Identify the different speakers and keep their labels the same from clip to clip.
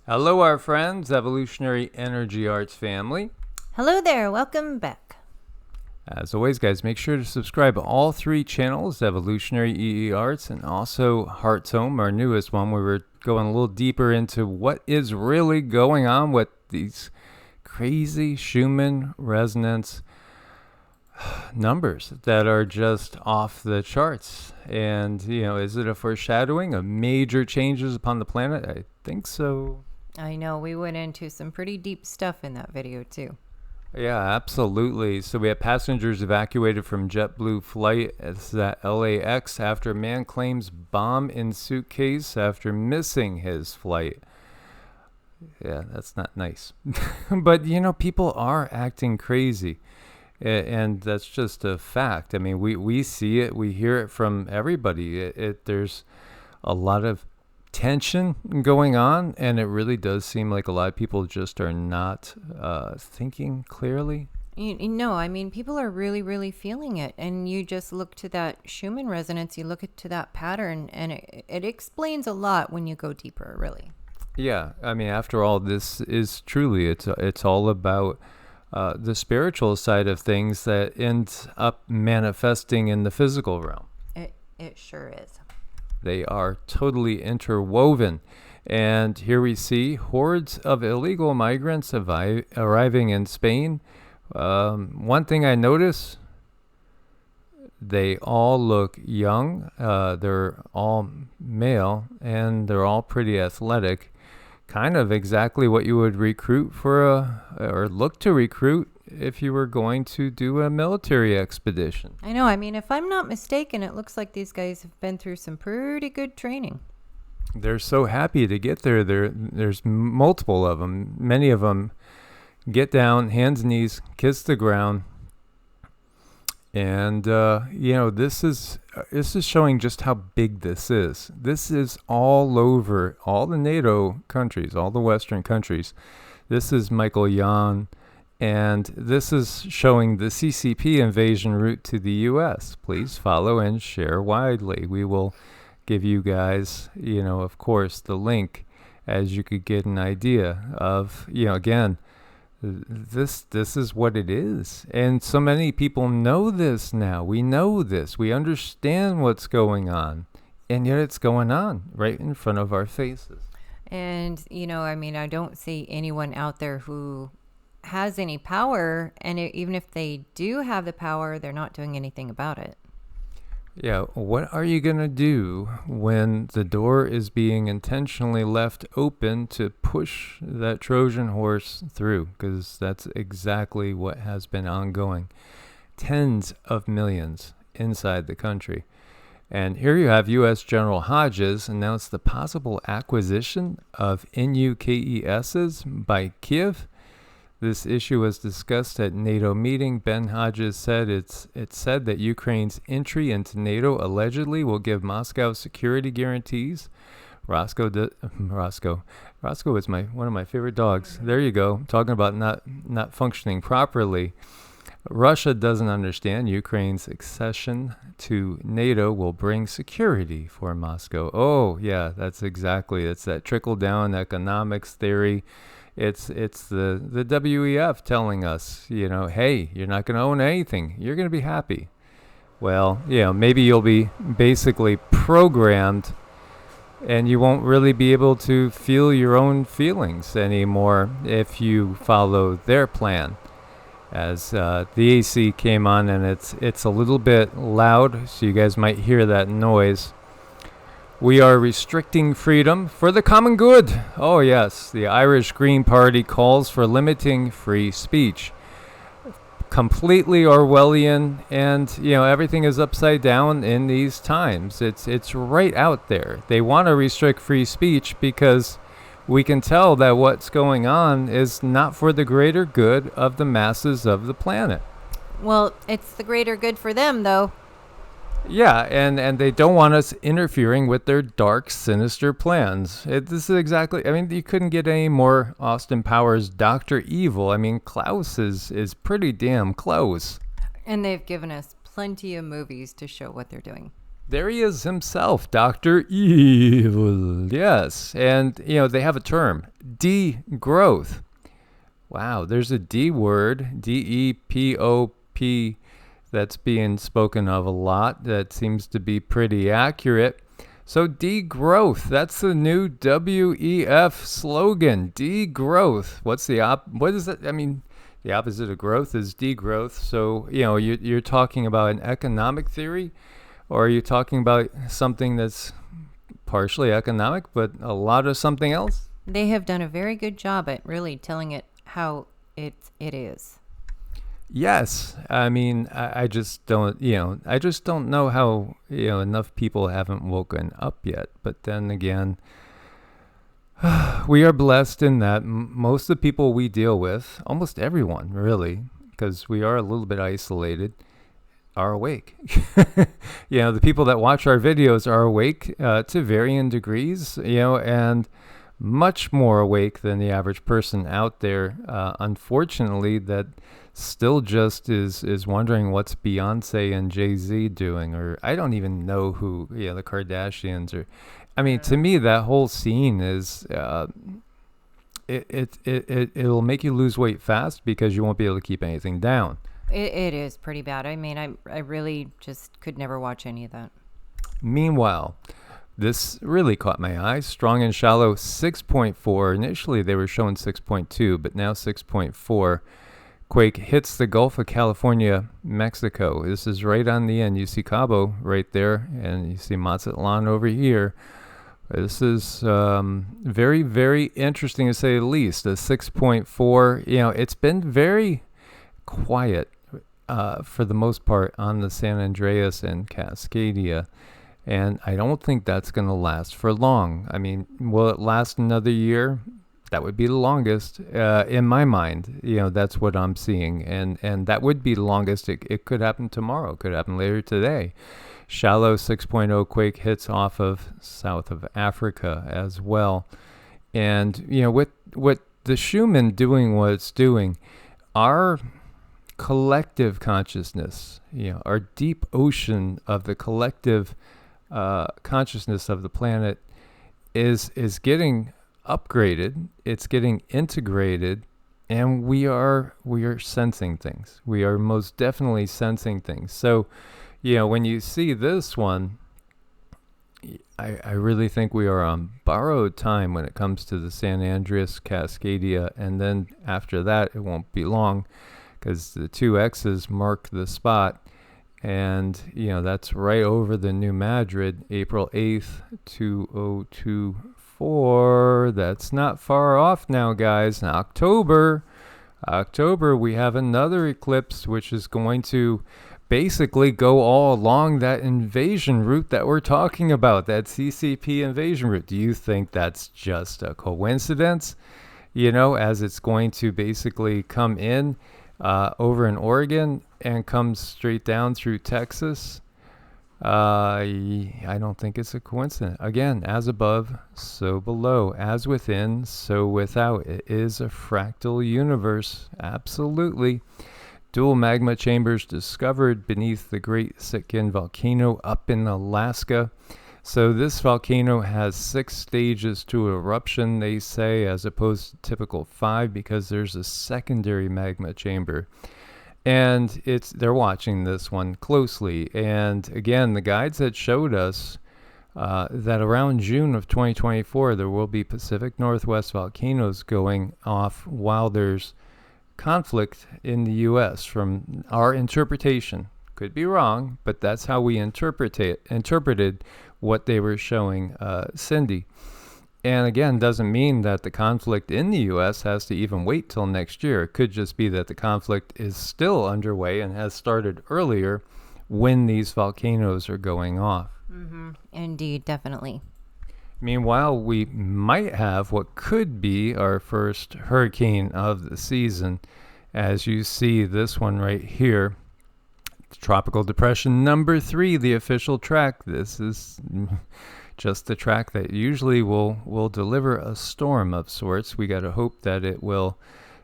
Speaker 1: Hello, our friends, Evolutionary Energy Arts family.
Speaker 2: Hello there, welcome back.
Speaker 1: As always, guys, make sure to subscribe to all three channels, Evolutionary, EEARTS, and also Heart's Home, our newest one, where we're going a little deeper into what is really going on with these crazy Schumann resonance numbers that are just off the charts. And, is it a foreshadowing of major changes upon the planet? I think so.
Speaker 2: I know, we went into some pretty deep stuff in that video too.
Speaker 1: Yeah, absolutely. So we have passengers evacuated from JetBlue flight at LAX after man claims bomb in suitcase after missing his flight. Yeah, that's not nice. But, people are acting crazy. And that's just a fact. I mean, we see it. We hear it from everybody. There's a lot of tension going on, and it really does seem like a lot of people just are not thinking clearly.
Speaker 2: I mean, people are really, really feeling it. And you just look to that Schumann resonance, you look to that pattern, and it explains a lot when you go deeper, really.
Speaker 1: Yeah, I mean, after all, this is truly, it's all about the spiritual side of things that ends up manifesting in the physical realm.
Speaker 2: It sure is.
Speaker 1: They are totally interwoven. And here we see hordes of illegal migrants arriving in Spain. One thing I notice, they all look young. They're all male, and they're all pretty athletic. Kind of exactly what you would recruit or look to recruit if you were going to do a military expedition.
Speaker 2: I know. I mean, if I'm not mistaken, it looks like these guys have been through some pretty good training.
Speaker 1: They're so happy to get there. There's multiple of them. Many of them get down, hands and knees, kiss the ground. And, this is showing just how big this is. This is all over all the NATO countries, all the Western countries. This is Michael Yan. And this is showing the CCP invasion route to the U.S. Please follow and share widely. We will give you guys, of course, the link as you could get an idea of, again, this is what it is. And so many people know this now. We know this. We understand what's going on. And yet it's going on right in front of our faces.
Speaker 2: And, I don't see anyone out there who has any power, and even if they do have the power, they're not doing anything about it.
Speaker 1: Yeah, what are you going to do when the door is being intentionally left open to push that Trojan horse through? Because that's exactly what has been ongoing. Tens of millions inside the country. And here you have U.S. General Hodges announce the possible acquisition of NUKESs by Kiev. This issue was discussed at NATO meeting. Ben Hodges said it's said that Ukraine's entry into NATO allegedly will give Moscow security guarantees. Roscoe is one of my favorite dogs. There you go. Talking about not functioning properly. Russia doesn't understand Ukraine's accession to NATO will bring security for Moscow. Oh, yeah, it's that trickle-down economics theory. It's the WEF telling us, hey, you're not going to own anything. You're going to be happy. Well, maybe you'll be basically programmed and you won't really be able to feel your own feelings anymore if you follow their plan. As the AC came on, and it's a little bit loud, so you guys might hear that noise. We are restricting freedom for the common good. Oh, yes. The Irish Green Party calls for limiting free speech. Completely Orwellian, and, everything is upside down in these times. It's right out there. They want to restrict free speech because we can tell that what's going on is not for the greater good of the masses of the planet.
Speaker 2: Well, it's the greater good for them, though.
Speaker 1: Yeah, and they don't want us interfering with their dark, sinister plans. This is exactly, you couldn't get any more Austin Powers Dr. Evil. Klaus is pretty damn close.
Speaker 2: And they've given us plenty of movies to show what they're doing.
Speaker 1: There he is himself, Dr. Evil. Yes. And, they have a term, degrowth. Wow, there's a D word, DEPOP, that's being spoken of a lot. That seems to be pretty accurate. So degrowth, that's the new WEF slogan, degrowth. What is it? I mean, the opposite of growth is degrowth. So, you're talking about an economic theory, or are you talking about something that's partially economic, but a lot of something else?
Speaker 2: They have done a very good job at really telling it how it is.
Speaker 1: Yes, I mean, I just don't, know how, enough people haven't woken up yet. But then again, we are blessed in that most of the people we deal with, almost everyone really, because we are a little bit isolated, are awake. The people that watch our videos are awake to varying degrees, and much more awake than the average person out there, unfortunately, that still just is wondering what's Beyonce and Jay-Z doing, or I don't even know who, the Kardashians, or, I mean, to me, that whole scene is, it'll make you lose weight fast because you won't be able to keep anything down.
Speaker 2: It is pretty bad. I mean, I really just could never watch any of that.
Speaker 1: Meanwhile, this really caught my eye. Strong and Shallow 6.4. Initially, they were showing 6.2, but now 6.4. Quake hits the Gulf of California, Mexico. This is right on the end. You see Cabo right there, and you see Mazatlan over here. This is very, very interesting to say the least. The 6.4, it's been very quiet for the most part on the San Andreas and Cascadia. And I don't think that's going to last for long. I mean, will it last another year? That would be the longest in my mind. That's what I'm seeing. And that would be the longest. It could happen tomorrow. It could happen later today. Shallow 6.0 quake hits off of south of Africa as well. And, with the Schumann doing what it's doing, our collective consciousness, our deep ocean of the collective consciousness of the planet is getting upgraded. It's getting integrated, and we are sensing things. We are most definitely sensing things. So, when you see this one, I really think we are on borrowed time when it comes to the San Andreas Cascadia, and then after that it won't be long, because the two X's mark the spot. And, that's right over the New Madrid, April 8th, 2024. That's not far off now, guys. In October, we have another eclipse, which is going to basically go all along that invasion route that we're talking about, that CCP invasion route. Do you think that's just a coincidence? As it's going to basically come in over in Oregon and comes straight down through Texas. I don't think it's a coincidence. Again, as above, so below. As within, so without. It is a fractal universe. Absolutely. Dual magma chambers discovered beneath the Great Sitkin volcano up in Alaska. So this volcano has 6 stages to eruption, they say, as opposed to typical 5, because there's a secondary magma chamber. And they're watching this one closely. And again, the guides had showed us that around June of 2024, there will be Pacific Northwest volcanoes going off while there's conflict in the U.S. from our interpretation. Could be wrong, but that's how we interpreted what they were showing Cindy. And again, doesn't mean that the conflict in the U.S. has to even wait till next year. It could just be that the conflict is still underway and has started earlier when these volcanoes are going off.
Speaker 2: Mm-hmm. Indeed, definitely.
Speaker 1: Meanwhile, we might have what could be our first hurricane of the season. As you see this one right here, Tropical Depression number 3, the official track. This is just the track that usually will deliver a storm of sorts. We got to hope that it will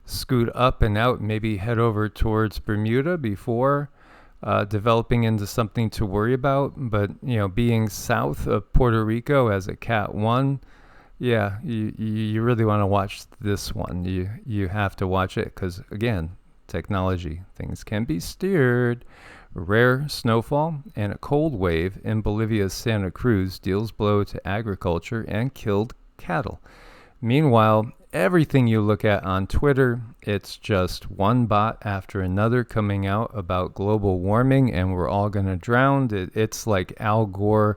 Speaker 1: scoot up and out, maybe head over towards Bermuda before developing into something to worry about. But, being south of Puerto Rico as a Cat 1, yeah, you really want to watch this one. You have to watch it because, again, technology, things can be steered. Rare snowfall and a cold wave in Bolivia's Santa Cruz deals blow to agriculture and killed cattle. Meanwhile, everything you look at on Twitter, it's just one bot after another coming out about global warming and we're all going to drown. It's like Al Gore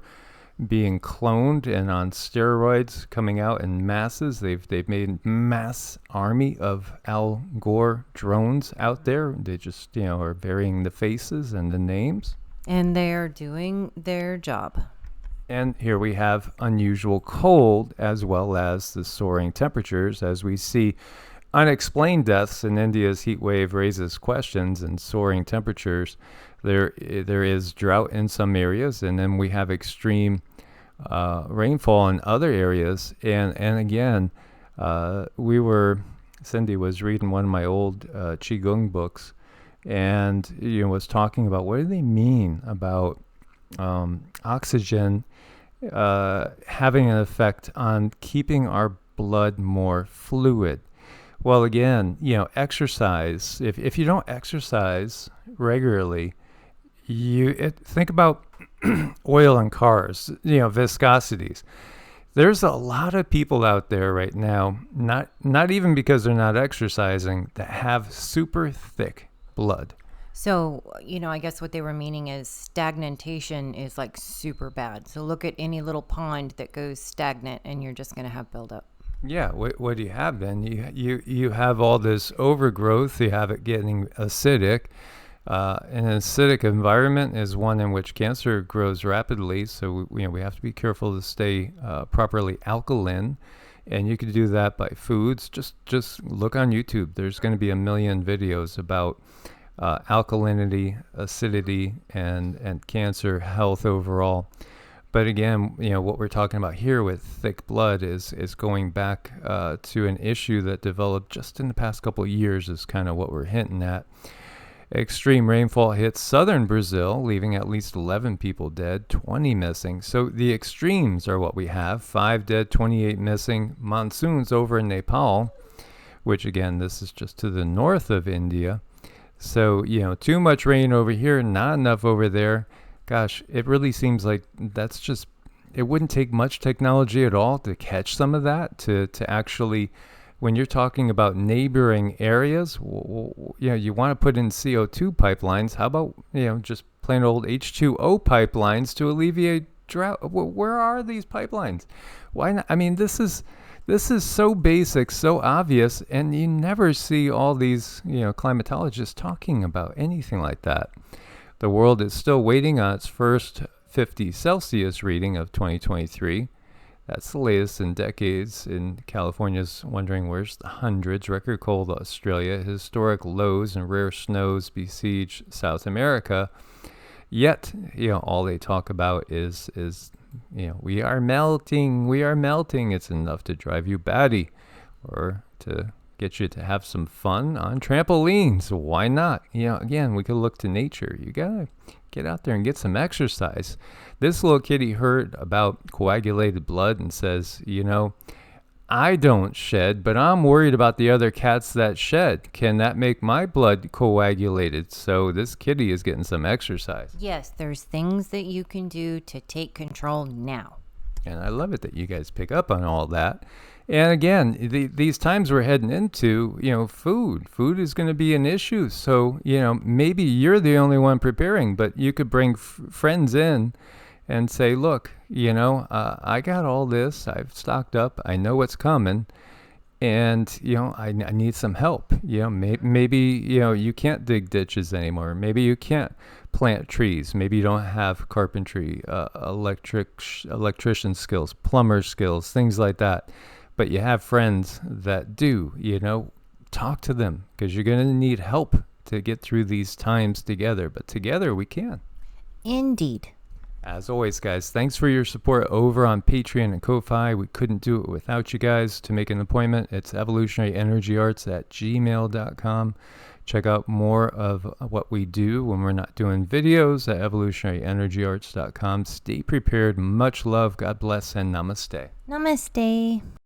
Speaker 1: being cloned and on steroids, coming out in masses. They've made mass army of Al Gore drones out there. They just, are burying the faces and the names.
Speaker 2: And they're doing their job.
Speaker 1: And here we have unusual cold as well as the soaring temperatures as we see unexplained deaths in India's heat wave raises questions and soaring temperatures. There is drought in some areas, and then we have extreme rainfall in other areas. And again, Cindy was reading one of my old Qigong books, and was talking about what do they mean about oxygen having an effect on keeping our blood more fluid. Well, again, exercise. If you don't exercise regularly, think about oil in cars, viscosities. There's a lot of people out there right now, not even because they're not exercising, that have super thick blood.
Speaker 2: So, I guess what they were meaning is stagnation is like super bad. So look at any little pond that goes stagnant and you're just going to have buildup.
Speaker 1: Yeah, what do you have then? You have all this overgrowth. You have it getting acidic. An acidic environment is one in which cancer grows rapidly. So we have to be careful to stay properly alkaline. And you can do that by foods. Just look on YouTube. There's going to be a million videos about alkalinity, acidity, and cancer health overall. But again, what we're talking about here with thick blood is going back to an issue that developed just in the past couple of years is kind of what we're hinting at. Extreme rainfall hits southern Brazil, leaving at least 11 people dead, 20 missing. So the extremes are what we have. 5 dead, 28 missing. Monsoons over in Nepal, which again, this is just to the north of India. So, too much rain over here, not enough over there. Gosh, it really seems like it wouldn't take much technology at all to catch some of that, to actually, when you're talking about neighboring areas, you want to put in CO2 pipelines. How about, just plain old H2O pipelines to alleviate drought? Where are these pipelines? Why not? I mean, this is so basic, so obvious, and you never see all these, climatologists talking about anything like that. The world is still waiting on its first 50 Celsius reading of 2023. That's the latest in decades. In California's wondering where's the hundreds. Record cold Australia, historic lows and rare snows besiege South America. Yet, all they talk about is we are melting. It's enough to drive you batty or to get you to have some fun on trampolines. Why not? Again, we could look to nature. You gotta get out there and get some exercise. This little kitty heard about coagulated blood and says, I don't shed, but I'm worried about the other cats that shed. Can that make my blood coagulated? So this kitty is getting some exercise.
Speaker 2: Yes, there's things that you can do to take control now.
Speaker 1: And I love it that you guys pick up on all that. And again, these times we're heading into, food is going to be an issue. So, maybe you're the only one preparing, but you could bring friends in and say, look, I got all this. I've stocked up. I know what's coming. And, I need some help. Maybe, you can't dig ditches anymore. Maybe you can't plant trees. Maybe you don't have carpentry, electrician skills, plumber skills, things like that. But you have friends that do, talk to them because you're going to need help to get through these times together. But together we can.
Speaker 2: Indeed.
Speaker 1: As always, guys, thanks for your support over on Patreon and Ko-Fi. We couldn't do it without you guys. To make an appointment, it's evolutionaryenergyarts@gmail.com. Check out more of what we do when we're not doing videos at evolutionaryenergyarts.com. Stay prepared. Much love. God bless and namaste.
Speaker 2: Namaste.